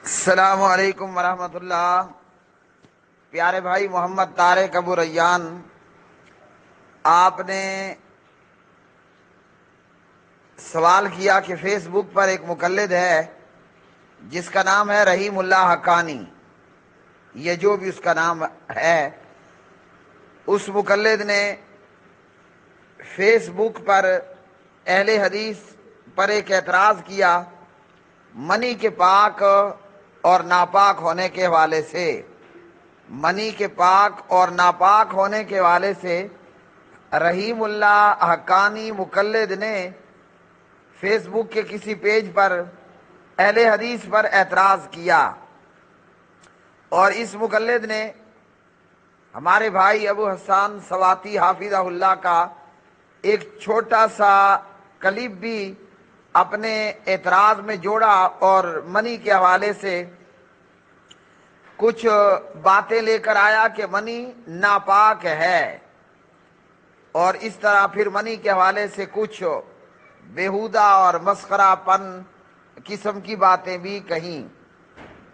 السلام علیکم ورحمۃ اللہ۔ پیارے بھائی محمد طارق ابو ریان، آپ نے سوال کیا کہ فیس بک پر ایک مقلد ہے جس کا نام ہے رحیم اللہ حقانی، یہ جو بھی اس کا نام ہے، اس مقلد نے فیس بک پر اہل حدیث پر ایک اعتراض کیا منی کے پاک اور ناپاک ہونے کے حوالے سے۔ منی کے پاک اور ناپاک ہونے کے حوالے سے رحیم اللہ حقانی مقلد نے فیس بک کے کسی پیج پر اہل حدیث پر اعتراض کیا، اور اس مقلد نے ہمارے بھائی ابو حسان سواتی حافظہ اللہ کا ایک چھوٹا سا کلپ بھی اپنے اعتراض میں جوڑا اور منی کے حوالے سے کچھ باتیں لے کر آیا کہ منی ناپاک ہے، اور اس طرح پھر منی کے حوالے سے کچھ بیہودہ اور مسخرہ پن قسم کی باتیں بھی کہیں۔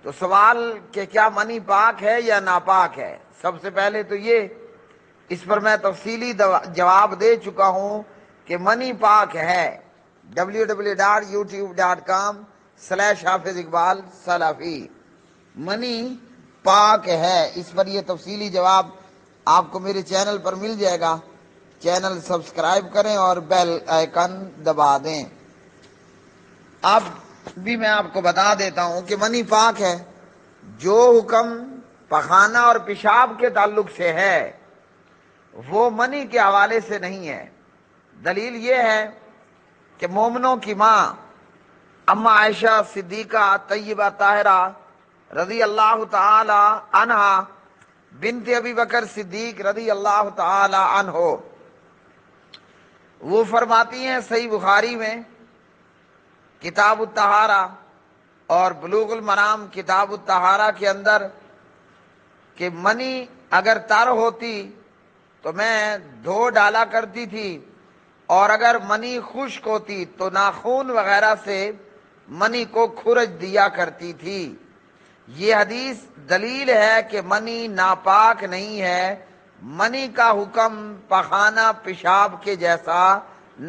تو سوال کہ کیا منی پاک ہے یا ناپاک ہے، سب سے پہلے تو یہ اس پر میں تفصیلی جواب دے چکا ہوں کہ منی پاک ہے۔ www.youtube.com/حافظ اقبال سلفی، منی پاک ہے۔ اس پر یہ تفصیلی جواب آپ کو میرے چینل پر مل جائے گا، چینل سبسکرائب کریں اور بیل آئیکن دبا دیں۔ اب بھی میں آپ کو بتا دیتا ہوں کہ منی پاک ہے۔ جو حکم پخانہ اور پیشاب کے تعلق سے ہے وہ منی کے حوالے سے نہیں ہے۔ دلیل یہ ہے کہ مومنوں کی ماں اما عائشہ صدیقہ طیبہ طاہرہ رضی اللہ تعالی عنہا بنت ابی بکر صدیق رضی اللہ تعالی عنہ، وہ فرماتی ہیں صحیح بخاری میں کتاب الطہارہ اور بلوغ المرام کتاب الطہارہ کے اندر کہ منی اگر تر ہوتی تو میں دھو ڈالا کرتی تھی، اور اگر منی خشک ہوتی تو ناخون وغیرہ سے منی کو کھرچ دیا کرتی تھی۔ یہ حدیث دلیل ہے کہ منی ناپاک نہیں ہے، منی کا حکم پخانہ پیشاب کے جیسا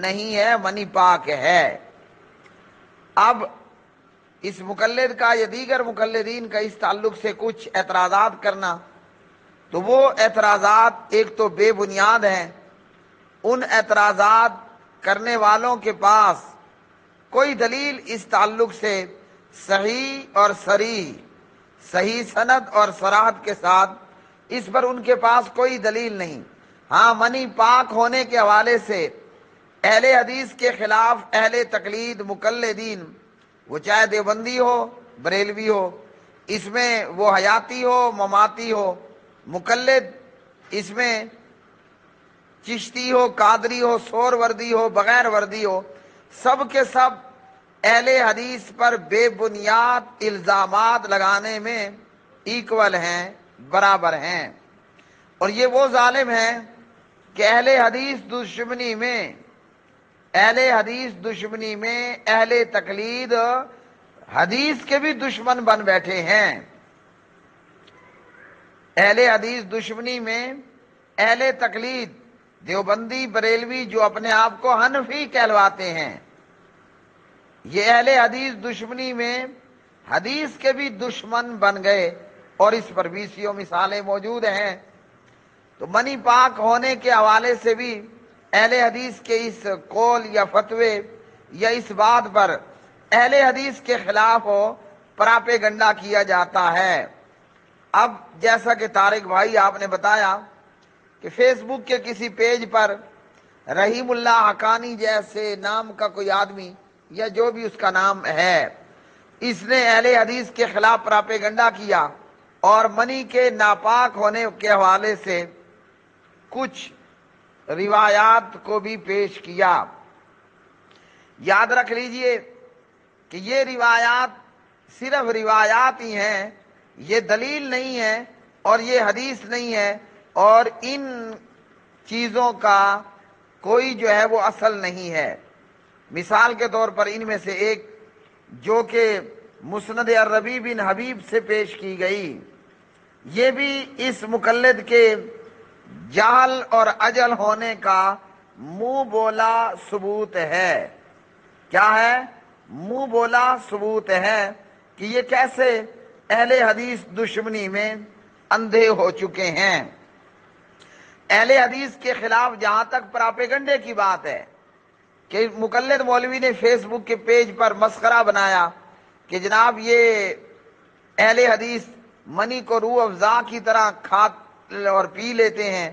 نہیں ہے، منی پاک ہے۔ اب اس مقلد کا یا دیگر مقلدین کا اس تعلق سے کچھ اعتراضات کرنا، تو وہ اعتراضات ایک تو بے بنیاد ہیں۔ ان اعتراضات کرنے والوں کے پاس کوئی دلیل اس تعلق سے صحیح اور صریح، صحیح سند اور صراحت کے ساتھ اس پر ان کے پاس کوئی دلیل نہیں۔ ہاں، منی پاک ہونے کے حوالے سے اہل حدیث کے خلاف اہل تقلید مقلدین، وہ چاہے دیوبندی ہو بریلوی ہو، اس میں وہ حیاتی ہو مماتی ہو، مقلد اس میں چشتی ہو قادری ہو سور وردی ہو بغیر وردی ہو، سب کے سب اہل حدیث پر بے بنیاد الزامات لگانے میں ایکول ہیں، برابر ہیں۔ اور یہ وہ ظالم ہیں کہ اہل حدیث دشمنی میں اہل تقلید حدیث کے بھی دشمن بن بیٹھے ہیں۔ اہل حدیث دشمنی میں اہل تقلید دیوبندی بریلوی جو اپنے آپ کو حنفی کہلواتے ہیں، یہ اہل حدیث دشمنی میں حدیث کے بھی دشمن بن گئے، اور اس پر بیسیوں مثالیں موجود ہیں۔ تو منی پاک ہونے کے حوالے سے بھی اہل حدیث کے اس قول یا فتوے یا اس بات پر اہل حدیث کے خلاف پراپیگنڈا کیا جاتا ہے۔ اب جیسا کہ طارق بھائی آپ نے بتایا کہ فیس بک کے کسی پیج پر رحیم اللہ حقانی جیسے نام کا کوئی آدمی یا جو بھی اس کا نام ہے، اس نے اہل حدیث کے خلاف پراپیگنڈا کیا اور منی کے ناپاک ہونے کے حوالے سے کچھ روایات کو بھی پیش کیا۔ یاد رکھ لیجئے کہ یہ روایات صرف روایات ہی ہیں، یہ دلیل نہیں ہے اور یہ حدیث نہیں ہے، اور ان چیزوں کا کوئی جو ہے وہ اصل نہیں ہے۔ مثال کے طور پر ان میں سے ایک جو کہ مسند الربیع بن حبیب سے پیش کی گئی، یہ بھی اس مقلد کے جہل اور عجل ہونے کا منہ بولا ثبوت ہے۔ کیا ہے؟ منہ بولا ثبوت ہے کہ یہ کیسے اہل حدیث دشمنی میں اندھے ہو چکے ہیں۔ اہل حدیث کے خلاف جہاں تک پراپیگنڈے کی بات ہے کہ مقلد مولوی نے فیس بک کے پیج پر مسخرہ بنایا کہ جناب یہ اہل حدیث منی کو روح افزا کی طرح کھا اور پی لیتے ہیں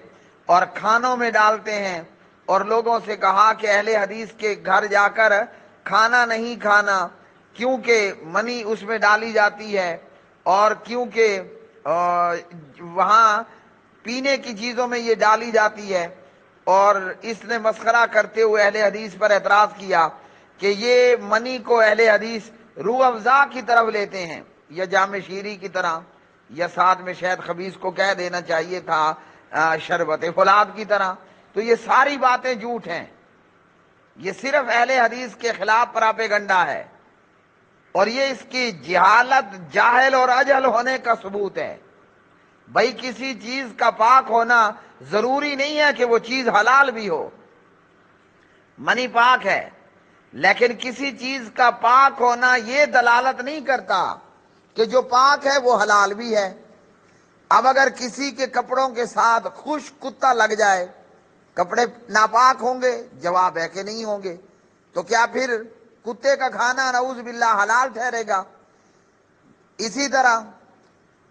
اور کھانوں میں ڈالتے ہیں، اور لوگوں سے کہا کہ اہل حدیث کے گھر جا کر کھانا نہیں کھانا کیونکہ منی اس میں ڈالی جاتی ہے، اور کیونکہ وہاں پینے کی چیزوں میں یہ ڈالی جاتی ہے۔ اور اس نے مسخرہ کرتے ہوئے اہل حدیث پر اعتراض کیا کہ یہ منی کو اہل حدیث روح افزا کی طرف لیتے ہیں، یا جام شیری کی طرح، یا ساتھ میں شہد خبیث کو کہہ دینا چاہیے تھا شربت فولاد کی طرح۔ تو یہ ساری باتیں جھوٹ ہیں، یہ صرف اہل حدیث کے خلاف پراپیگنڈا ہے، اور یہ اس کی جہالت، جاہل اور اجہل ہونے کا ثبوت ہے۔ بھائی کسی چیز کا پاک ہونا ضروری نہیں ہے کہ وہ چیز حلال بھی ہو۔ منی پاک ہے، لیکن کسی چیز کا پاک ہونا یہ دلالت نہیں کرتا کہ جو پاک ہے وہ حلال بھی ہے۔ اب اگر کسی کے کپڑوں کے ساتھ خشک کتا لگ جائے، کپڑے ناپاک ہوں گے؟ جواب ہے کہ نہیں ہوں گے۔ تو کیا پھر کتے کا کھانا نعوذ باللہ حلال ٹھہرے گا؟ اسی طرح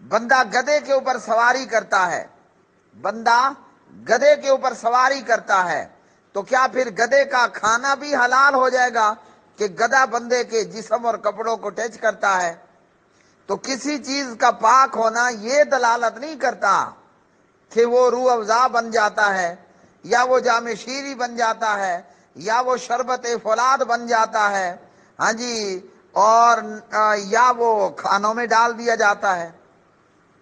بندہ گدھے کے اوپر سواری کرتا ہے، بندہ گدھے کے اوپر سواری کرتا ہے، تو کیا پھر گدھے کا کھانا بھی حلال ہو جائے گا کہ گدھا بندے کے جسم اور کپڑوں کو ٹچ کرتا ہے؟ تو کسی چیز کا پاک ہونا یہ دلالت نہیں کرتا کہ وہ روح افزا بن جاتا ہے، یا وہ جام شیری بن جاتا ہے، یا وہ شربت فولاد بن جاتا ہے، ہاں جی، اور یا وہ کھانوں میں ڈال دیا جاتا ہے۔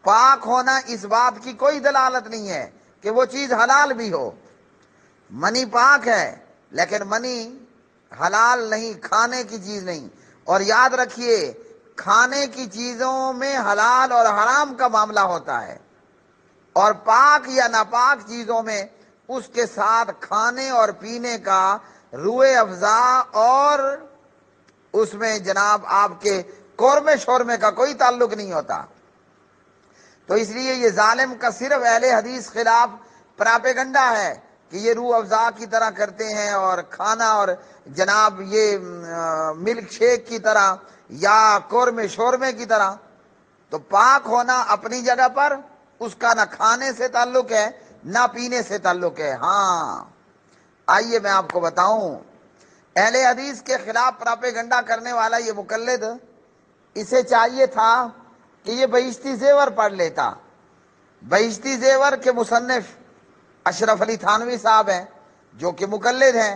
پاک ہونا اس بات کی کوئی دلالت نہیں ہے کہ وہ چیز حلال بھی ہو۔ منی پاک ہے، لیکن منی حلال نہیں، کھانے کی چیز نہیں۔ اور یاد رکھیے، کھانے کی چیزوں میں حلال اور حرام کا معاملہ ہوتا ہے، اور پاک یا ناپاک چیزوں میں اس کے ساتھ کھانے اور پینے کا روح افزا اور اس میں جناب آپ کے قورمے شورمے کا کوئی تعلق نہیں ہوتا۔ تو اس لیے یہ ظالم کا صرف اہل حدیث خلاف پراپیگنڈا ہے کہ یہ روح افزا کی طرح کرتے ہیں، اور کھانا اور جناب یہ ملک شیک کی طرح یا قورمے شورمے کی طرح۔ تو پاک ہونا اپنی جگہ پر، اس کا نہ کھانے سے تعلق ہے نہ پینے سے تعلق ہے۔ ہاں آئیے میں آپ کو بتاؤں، اہل حدیث کے خلاف پراپیگنڈا کرنے والا یہ مقلد، اسے چاہیے تھا کہ یہ بہشتی زیور پڑھ لیتا۔ بہشتی زیور کے مصنف اشرف علی تھانوی صاحب ہیں، جو کہ مقلد ہیں،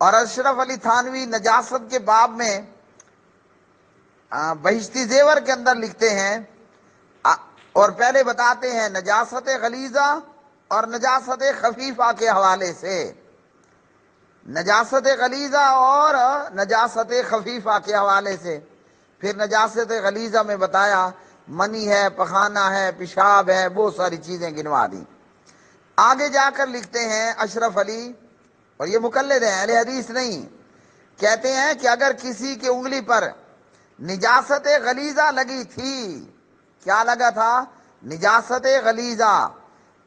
اور اشرف علی تھانوی نجاست کے باب میں بہشتی زیور کے اندر لکھتے ہیں، اور پہلے بتاتے ہیں نجاست غلیظہ اور نجاست خفیفہ کے حوالے سے، نجاست غلیظہ اور نجاست خفیفہ کے حوالے سے۔ پھر نجاست غلیظہ میں بتایا منی ہے، پخانہ ہے، پیشاب ہے، بہت ساری چیزیں گنوا دیں۔ آگے جا کر لکھتے ہیں اشرف علی، اور یہ مقلد ہیں، اہل حدیث نہیں، کہتے ہیں کہ اگر کسی کی انگلی پر نجاست غلیظہ لگی تھی، کیا لگا تھا؟ نجاست غلیظہ،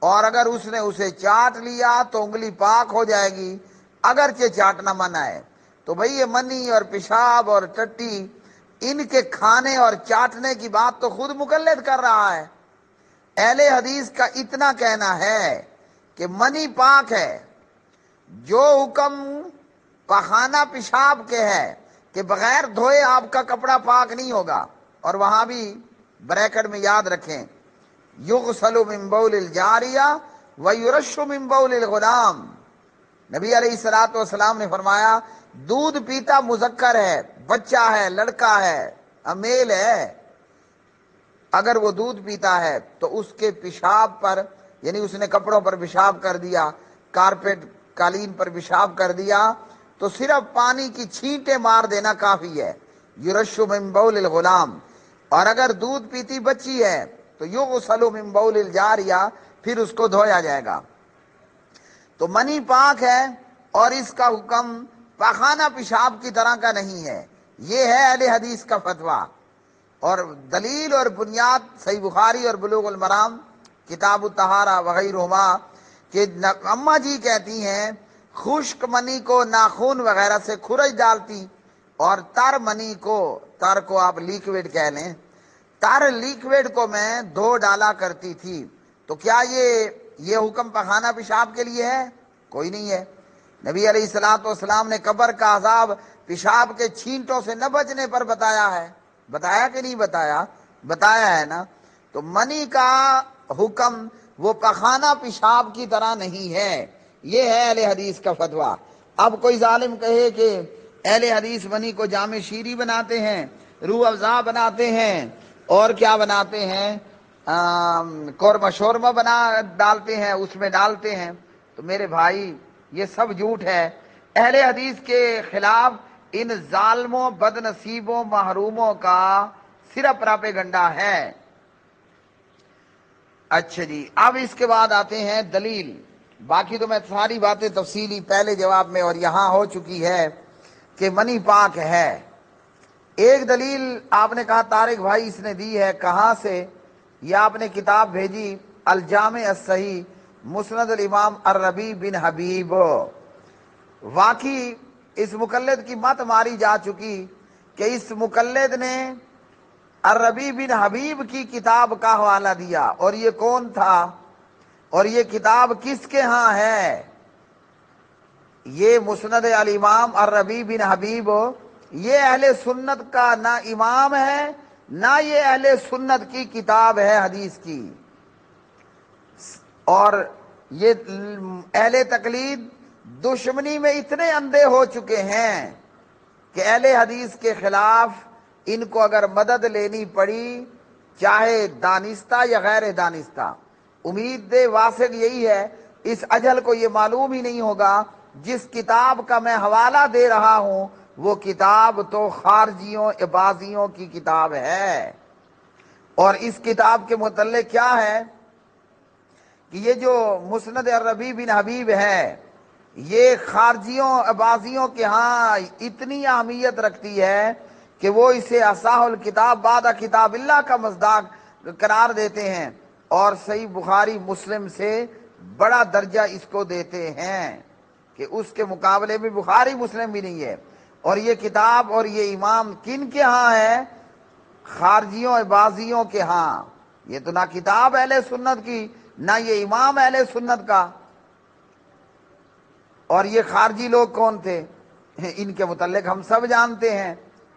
اور اگر اس نے اسے چاٹ لیا تو انگلی پاک ہو جائے گی، اگرچہ چاٹنا منع ہے۔ تو بھئی یہ منی اور پیشاب اور ٹٹی، ان کے کھانے اور چاٹنے کی بات تو خود مقلد کر رہا ہے۔ اہل حدیث کا اتنا کہنا ہے کہ منی پاک ہے، جو حکم پخانہ پیشاب کے ہے کہ بغیر دھوئے آپ کا کپڑا پاک نہیں ہوگا، اور وہاں بھی بریکٹ میں یاد رکھیں، یغسل من بول الجاریہ ویرش من بول الغلام۔ نبی علیہ الصلوۃ والسلام نے فرمایا دودھ پیتا مذکر ہے، بچہ ہے، لڑکا ہے، میل ہے، اگر وہ دودھ پیتا ہے تو اس کے پیشاب پر، یعنی اس نے کپڑوں پر پیشاب کر دیا، کارپیٹ قالین پر پیشاب کر دیا، تو صرف پانی کی چھینٹیں مار دینا کافی ہے، یرش من بول الغلام، اور اگر دودھ پیتی بچی ہے تو یغسل من بول الجاریہ، پھر اس کو دھویا جائے گا۔ تو منی پاک ہے اور اس کا حکم پاخانہ پیشاب کی طرح کا نہیں ہے، یہ ہے اہل حدیث کا فتویٰ۔ اور دلیل اور بنیاد صحیح بخاری اور بلوغ المرام کتاب الطہارہ وغیرہما کہ اماں جی کہتی ہیں خشک منی کو ناخون وغیرہ سے کھرچ ڈالتی، اور تر منی کو، تر کو آپ لیکوڈ کہہ لیں، تر لیکوڈ کو میں دھو ڈالا کرتی تھی۔ تو کیا یہ حکم پخانہ پیشاب کے لیے ہے؟ کوئی نہیں ہے۔ نبی علیہ الصلوۃ والسلام نے قبر کا عذاب پیشاب کے چھینٹوں سے نہ بچنے پر بتایا ہے، بتایا کہ نہیں بتایا؟ بتایا ہے نا۔ تو منی کا حکم وہ پخانہ پیشاب کی طرح نہیں ہے، یہ ہے اہل حدیث کا فتویٰ۔ اب کوئی ظالم کہے کہ اہل حدیث منی کو جام شیری بناتے ہیں، روح افزا بناتے ہیں، اور کیا بناتے ہیں، قورمہ شورمہ بنا ڈالتے ہیں، اس میں ڈالتے ہیں، تو میرے بھائی یہ سب جھوٹ ہے۔ اہل حدیث کے خلاف ان ظالموں، بد نصیبوں، محروموں کا صرف پراپیگنڈا ہے۔ اچھا جی، اب اس کے بعد آتے ہیں دلیل۔ باقی تو میں ساری باتیں تفصیلی پہلے جواب میں اور یہاں ہو چکی ہے کہ منی پاک ہے۔ ایک دلیل آپ نے کہا طارق بھائی اس نے دی ہے، کہاں سے؟ یہ آپ نے کتاب بھیجی الجامع الصحیح مسند الامام الربیع بن حبیب۔ واقعی اس مقلد کی مت ماری جا چکی کہ اس مقلد نے الربیع بن حبیب کی کتاب کا حوالہ دیا، اور یہ کون تھا اور یہ کتاب کس کے ہاں ہے؟ یہ مسند الامام الربیع بن حبیب، یہ اہل سنت کا نہ امام ہے، نہ یہ اہل سنت کی کتاب ہے حدیث کی۔ اور یہ اہل تقلید دشمنی میں اتنے اندھے ہو چکے ہیں کہ اہل حدیث کے خلاف ان کو اگر مدد لینی پڑی، چاہے دانستہ یا غیر دانستہ، امید دے واثق یہی ہے اس اجل کو یہ معلوم ہی نہیں ہوگا جس کتاب کا میں حوالہ دے رہا ہوں وہ کتاب تو خارجیوں عبازیوں کی کتاب ہے۔ اور اس کتاب کے متعلق کیا ہے کہ یہ جو مسند الربیع بن حبیب ہے یہ خارجیوں عبازیوں کے ہاں اتنی اہمیت رکھتی ہے کہ وہ اسے اصح الکتاب بعد کتاب اللہ کا مصداق قرار دیتے ہیں، اور صحیح بخاری مسلم سے بڑا درجہ اس کو دیتے ہیں کہ اس کے مقابلے میں بخاری مسلم بھی نہیں ہے۔ اور یہ کتاب اور یہ امام کن کے ہاں ہے؟ خارجیوں عبازیوں کے ہاں۔ یہ تو نہ کتاب اہل سنت کی، نہ یہ امام اہل سنت کا۔ اور یہ خارجی لوگ کون تھے؟ ان کے متعلق ہم سب جانتے ہیں۔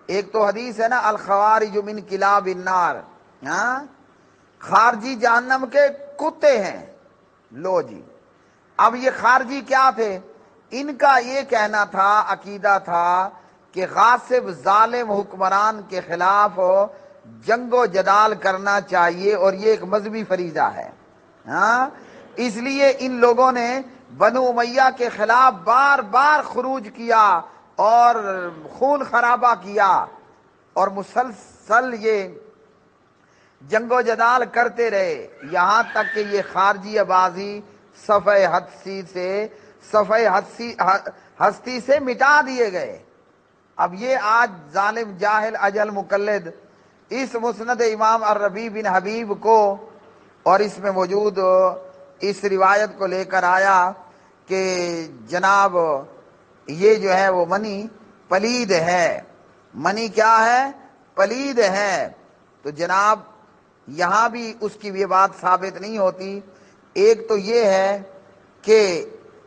ایک تو حدیث ہے نا الخوارج من کلاب النار، خارجی جہنم کے کتے ہیں۔ لو جی، اب یہ خارجی کیا تھے؟ ان کا یہ کہنا تھا، عقیدہ تھا کہ غاصب ظالم حکمران کے خلاف جنگ و جدال کرنا چاہیے، اور یہ ایک مذہبی فریضہ ہے۔ اس لیے ان لوگوں نے بنو امیہ کے خلاف بار بار خروج کیا اور خون خرابہ کیا، اور مسلسل یہ جنگ و جدال کرتے رہے، یہاں تک کہ یہ خارجی عبازی صفحہ ہستی سے مٹا دیے گئے۔ اب یہ آج ظالم جاہل اجل مقلد اس مسند امام الربیع بن حبیب کو اور اس میں موجود اس روایت کو لے کر آیا کہ جناب یہ جو ہے وہ منی پلید ہے۔ منی کیا ہے؟ پلید ہے۔ تو جناب یہاں بھی اس کی یہ بات ثابت نہیں ہوتی۔ ایک تو یہ ہے کہ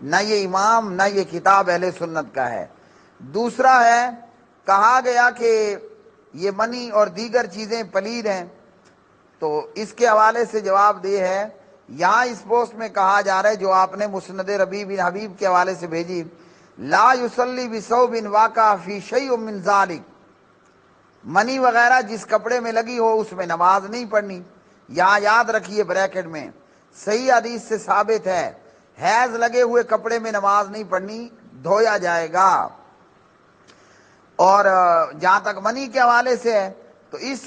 نہ یہ امام نہ یہ کتاب اہل سنت کا ہے، دوسرا ہے کہا گیا کہ یہ منی اور دیگر چیزیں پلید ہیں، تو اس کے حوالے سے جواب دے ہے یہاں اس پوسٹ میں کہا جا رہا ہے جو آپ نے مسند ربیع بن حبیب کے حوالے سے بھیجی، لا یصلی بثوب واقع فی شیء من ذلک، منی وغیرہ جس کپڑے میں لگی ہو اس میں نماز نہیں پڑھنی۔ یہاں یاد رکھیے بریکٹ میں صحیح حدیث سے ثابت ہے حیض لگے ہوئے کپڑے میں نماز نہیں پڑھنی، دھویا جائے گا۔ اور جہاں تک منی کے حوالے سے ہے تو اس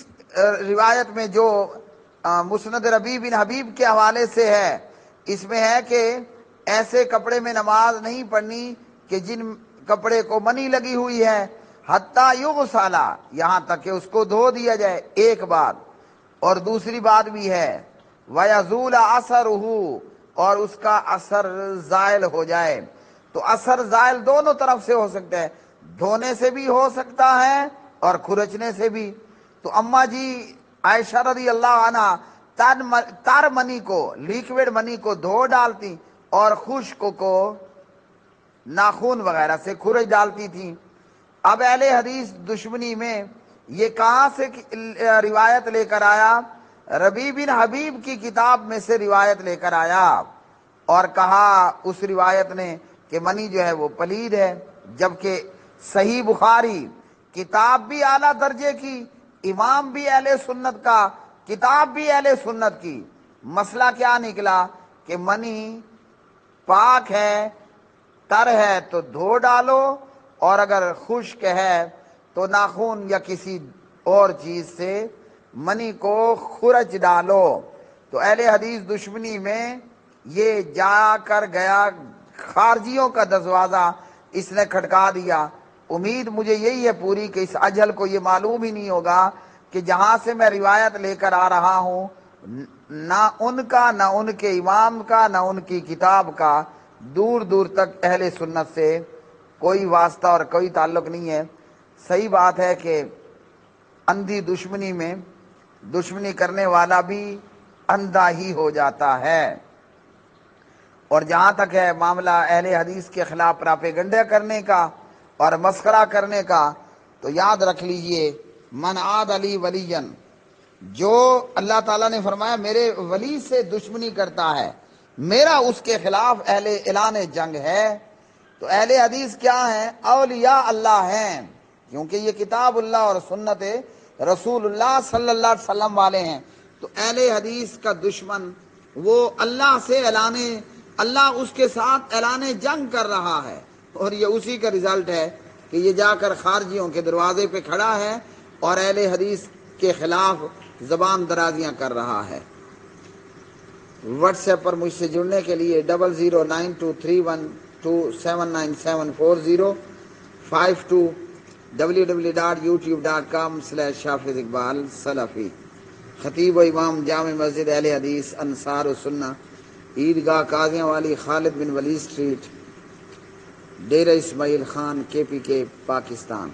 روایت میں جو مسند ربیع بن حبیب کے حوالے سے ہے، اس میں ہے کہ ایسے کپڑے میں نماز نہیں پڑھنی کہ جن کپڑے کو منی لگی ہوئی ہے، حتیٰ یغسل، یہاں تک کہ اس کو دھو دیا جائے، ایک بات۔ اور دوسری بات بھی ہے وَيَزُولَ أَثَرُهُ، اور اس کا اثر زائل ہو جائے۔ تو اثر زائل دونوں طرف سے ہو سکتا ہے، دھونے سے بھی ہو سکتا ہے اور کھرچنے سے بھی۔ تو اماں جی عائشہ رضی اللہ عنہ تر منی کو، لیکوڈ منی کو دھو ڈالتی اور خشک کو ناخون وغیرہ سے کھرچ ڈالتی تھیں۔ اب اہل حدیث دشمنی میں یہ کہاں سے روایت لے کر آیا؟ ربیع بن حبیب کی کتاب میں سے روایت لے کر آیا اور کہا اس روایت نے کہ منی جو ہے وہ پلید ہے، جبکہ صحیح بخاری کتاب بھی اعلیٰ درجے کی، امام بھی اہل سنت کا، کتاب بھی اہل سنت کی۔ مسئلہ کیا نکلا کہ منی پاک ہے، تر ہے تو دھو ڈالو، اور اگر خشک ہے تو ناخون یا کسی اور چیز سے منی کو خرچ ڈالو۔ تو اہل حدیث دشمنی میں یہ جا کر گیا، خارجیوں کا دروازہ اس نے کھٹکا دیا۔ امید مجھے یہی ہے پوری کہ اس اجل کو یہ معلوم ہی نہیں ہوگا کہ جہاں سے میں روایت لے کر آ رہا ہوں، نہ ان کا، نہ ان کے امام کا، نہ ان کی کتاب کا دور دور تک اہل سنت سے کوئی واسطہ اور کوئی تعلق نہیں ہے۔ صحیح بات ہے کہ اندھی دشمنی میں دشمنی کرنے والا بھی اندھا ہی ہو جاتا ہے۔ اور جہاں تک ہے معاملہ اہل حدیث کے خلاف پراپیگنڈا کرنے کا اور مسخرہ کرنے کا، تو یاد رکھ لیجئے من عاد علی ولی، جو اللہ تعالیٰ نے فرمایا میرے ولی سے دشمنی کرتا ہے، میرا اس کے خلاف اعلان جنگ ہے۔ تو اہل حدیث کیا ہیں؟ اولیاء اللہ ہیں، کیونکہ یہ کتاب اللہ اور سنت رسول اللہ صلی اللہ علیہ وسلم والے ہیں۔ تو اہل حدیث کا دشمن وہ اللہ سے اللہ اس کے ساتھ اعلان جنگ کر رہا ہے، اور یہ اسی کا رزلٹ ہے کہ یہ جا کر خارجیوں کے دروازے پہ کھڑا ہے اور اہل حدیث کے خلاف زبان درازیاں کر رہا ہے۔ واٹس ایپ پر مجھ سے جڑنے کے لیے 009231279740 www.youtube.com/حافظ اقبال سلفی۔ خطیب و امام جامع مسجد اہل حدیث انصار السنہ، عیدگاہ قاضیاں والی، خالد بن ولید اسٹریٹ، ڈیرہ اسماعیل خان، KPK، پاکستان۔